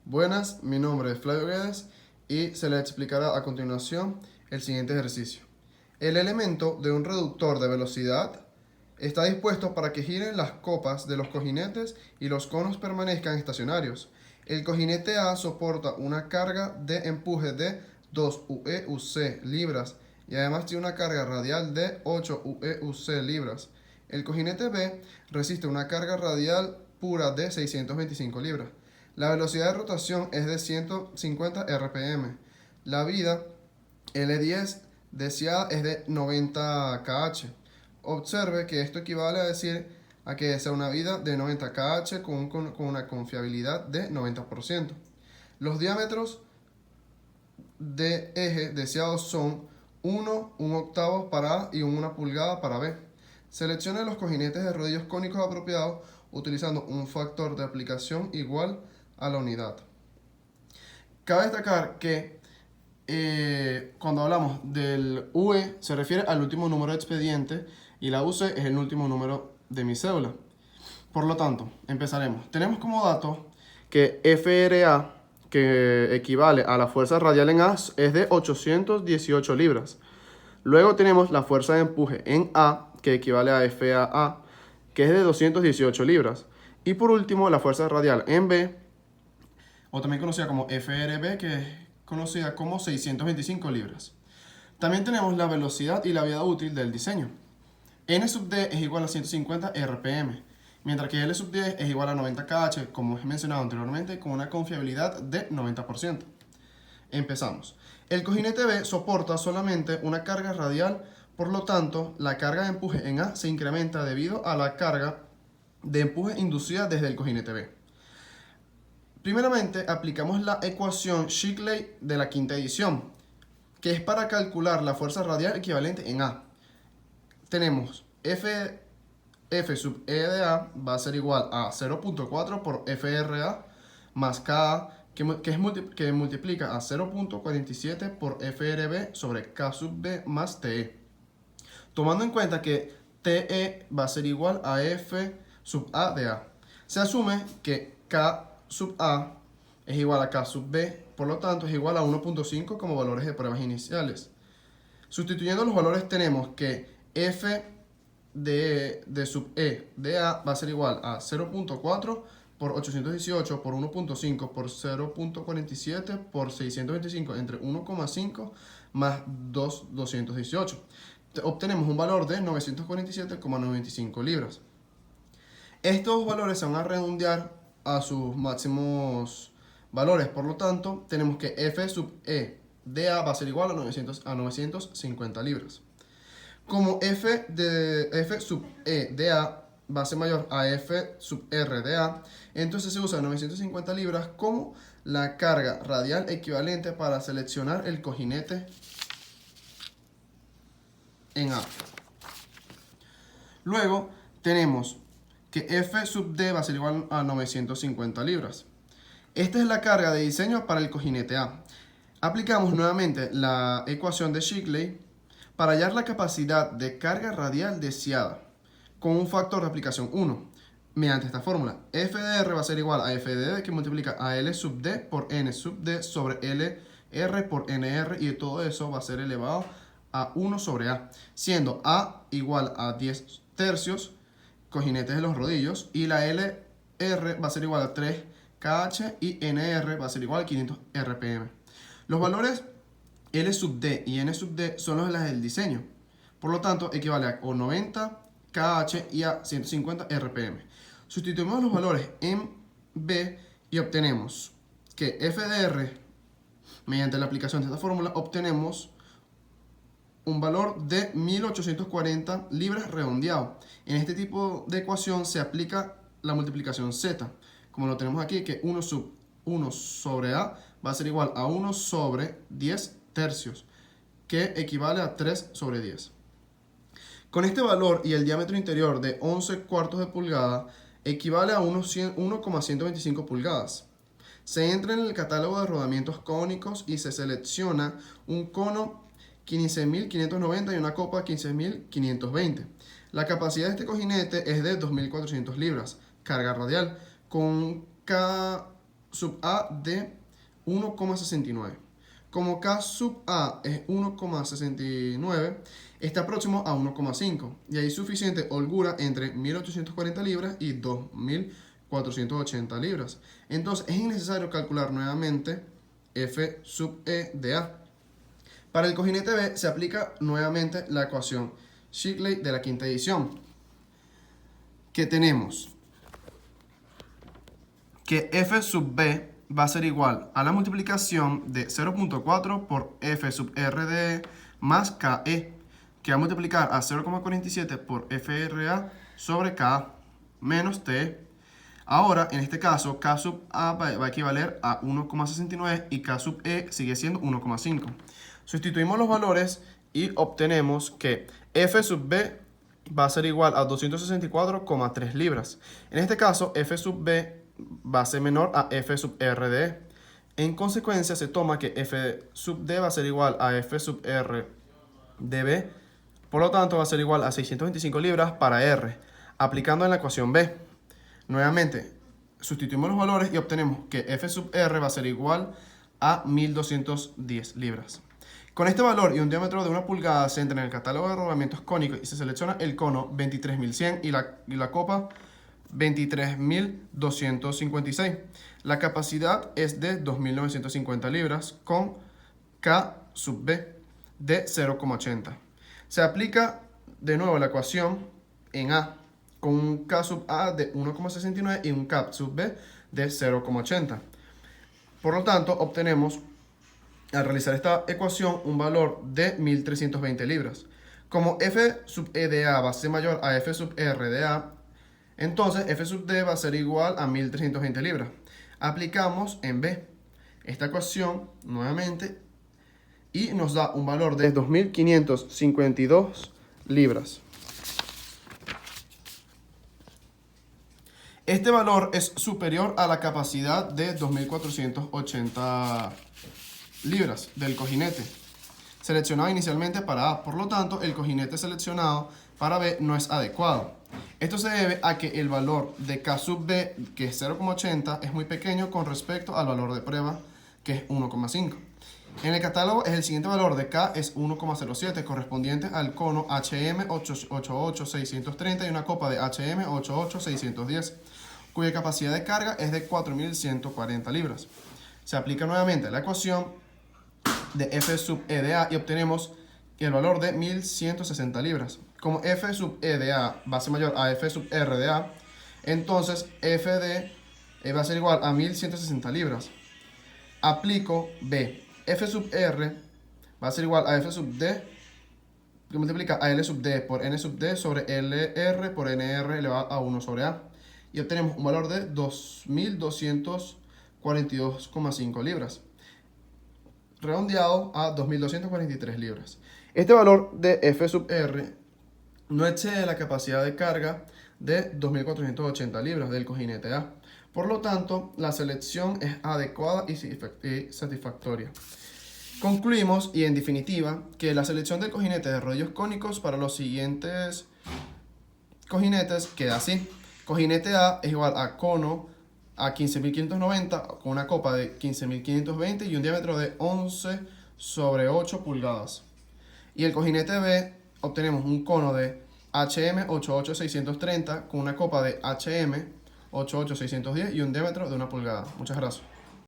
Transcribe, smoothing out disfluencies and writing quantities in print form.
Buenas, mi nombre es Flavio Guedes y se le explicará a continuación el siguiente ejercicio. El elemento de un reductor de velocidad está dispuesto para que giren las copas de los cojinetes y los conos permanezcan estacionarios. El cojinete A soporta una carga de empuje de 2 UEUC libras y además tiene una carga radial de 8 UEUC libras. El cojinete B resiste una carga radial pura de 625 libras. La velocidad de rotación es de 150 RPM. La vida L10 deseada es de 90 kH. Observe que esto equivale a decir a que sea una vida de 90 kH con una confiabilidad de 90%. Los diámetros de eje deseados son 1 octavo para A y 1 pulgada para B. Seleccione los cojinetes de rodillos cónicos apropiados utilizando un factor de aplicación igual a la unidad. Cabe destacar que cuando hablamos del UE se refiere al último número de expediente y la UC es el último número de mi cédula. Por lo tanto, empezaremos. Tenemos como dato que FRA, que equivale a la fuerza radial en A, es de 818 libras. Luego tenemos la fuerza de empuje en A, que equivale a FAA, que es de 218 libras. Y por último, la fuerza radial en B, o también conocida como FRB, que es conocida como 625 libras. También tenemos la velocidad y la vida útil del diseño. N sub D es igual a 150 RPM, mientras que L sub D es igual a 90 kH, como he mencionado anteriormente, con una confiabilidad de 90%. Empezamos. El cojinete B soporta solamente una carga radial, por lo tanto, la carga de empuje en A se incrementa debido a la carga de empuje inducida desde el cojinete B. Primeramente, aplicamos la ecuación Shickley de la quinta edición, que es para calcular la fuerza radial equivalente en A. Tenemos F sub E de A va a ser igual a 0.4 por FRA más KA, que multiplica a 0.47 por FRB sobre K sub B más TE. Tomando en cuenta que TE va a ser igual a F sub A de A. Se asume que K sub A es igual a K sub B, por lo tanto es igual a 1.5 como valores de pruebas iniciales. Sustituyendo los valores tenemos que F de sub E de A va a ser igual a 0.4 por 818 por 1.5 por 0.47 por 625 entre 1,5 más 218. Obtenemos un valor de 947,95 libras. Estos valores se van a redondear a sus máximos valores, por lo tanto tenemos que F sub E de A va a ser igual a 950 libras. Como F sub E de A va a ser mayor a F sub R de A, entonces se usa 950 libras como la carga radial equivalente para seleccionar el cojinete en A. Luego tenemos que F sub D va a ser igual a 950 libras. Esta es la carga de diseño para el cojinete A. Aplicamos nuevamente la ecuación de Shickley para hallar la capacidad de carga radial deseada con un factor de aplicación 1 mediante esta fórmula. F de R va a ser igual a F de D, que multiplica a L sub D por N sub D sobre LR por NR, y todo eso va a ser elevado a 1 sobre A, siendo A igual a 10 tercios, cojinetes de los rodillos, y la LR va a ser igual a 3 kH y NR va a ser igual a 500 RPM. Los valores L sub D y N sub D son los del diseño, por lo tanto equivale a 90 kH y a 150 RPM. Sustituimos los valores en B y obtenemos que F de R, mediante la aplicación de esta fórmula, obtenemos un valor de 1840 libras redondeado. En este tipo de ecuación se aplica la multiplicación Z, como lo tenemos aquí, que 1 sobre A va a ser igual a 1 sobre 10 tercios, que equivale a 3 sobre 10. Con este valor y el diámetro interior de 11 cuartos de pulgada, equivale a 1,125 pulgadas. Se entra en el catálogo de rodamientos cónicos y se selecciona un cono 15.590 y una copa 15.520. La capacidad de este cojinete es de 2.400 libras, carga radial, con sub A de 1,69. Como K sub A es 1,69, está próximo a 1,5 y hay suficiente holgura entre 1840 libras y 2480 libras. Entonces es innecesario calcular nuevamente F sub E de A. Para el cojinete B se aplica nuevamente la ecuación Shigley de la quinta edición, que tenemos que F sub B va a ser igual a la multiplicación de 0.4 por F sub R de E más KE, que va a multiplicar a 0,47 por FRA sobre K menos T. Ahora, en este caso, K sub A va a equivaler a 1,69 y K sub E sigue siendo 1,5. Sustituimos los valores y obtenemos que F sub B va a ser igual a 264,3 libras. En este caso, F sub B va a ser menor a F sub R de E. En consecuencia, se toma que F sub D va a ser igual a F sub R de B. Por lo tanto, va a ser igual a 625 libras para R, aplicando en la ecuación B. Nuevamente, sustituimos los valores y obtenemos que F sub R va a ser igual a 1210 libras. Con este valor y un diámetro de 1 pulgada se entra en el catálogo de rodamientos cónicos y se selecciona el cono 23100 y la copa 23.256. La capacidad es de 2.950 libras con K sub B de 0,80. Se aplica de nuevo la ecuación en A con un K sub A de 1,69 y un K sub B de 0,80. Por lo tanto, obtenemos al realizar esta ecuación un valor de 1.320 libras. Como F sub E de A va a ser mayor a F sub R de A, entonces F sub D va a ser igual a 1.320 libras. Aplicamos en B esta ecuación nuevamente y nos da un valor de 2.552 libras. Este valor es superior a la capacidad de 2.480 libras del cojinete seleccionado inicialmente para A. Por lo tanto, el cojinete seleccionado para B no es adecuado. Esto se debe a que el valor de K sub B, que es 0,80, es muy pequeño con respecto al valor de prueba, que es 1,5. En el catálogo el siguiente valor de K es 1,07, correspondiente al cono HM 88630 y una copa de HM 88610, cuya capacidad de carga es de 4140 libras. Se aplica nuevamente la ecuación de F sub E de A y obtenemos el valor de 1160 libras. Como F sub E de A va a ser mayor a F sub R de A, entonces F de va a ser igual a 1160 libras. Aplico B. F sub R va a ser igual a F sub D, que multiplica a L sub D por N sub D sobre LR por NR elevado a 1 sobre A. Y obtenemos un valor de 2.242,5 libras, redondeado a 2.243 libras. Este valor de F sub R no excede la capacidad de carga de 2.480 libras del cojinete A. Por lo tanto, la selección es adecuada y satisfactoria. Concluimos, y en definitiva, que la selección del cojinete de rodillos cónicos para los siguientes cojinetes queda así. Cojinete A es igual a cono a 15.590 con una copa de 15.520 y un diámetro de 11 sobre 8 pulgadas. Y el cojinete B obtenemos un cono de HM 88630 con una copa de HM 88610 y un diámetro de 1 pulgada. Muchas gracias.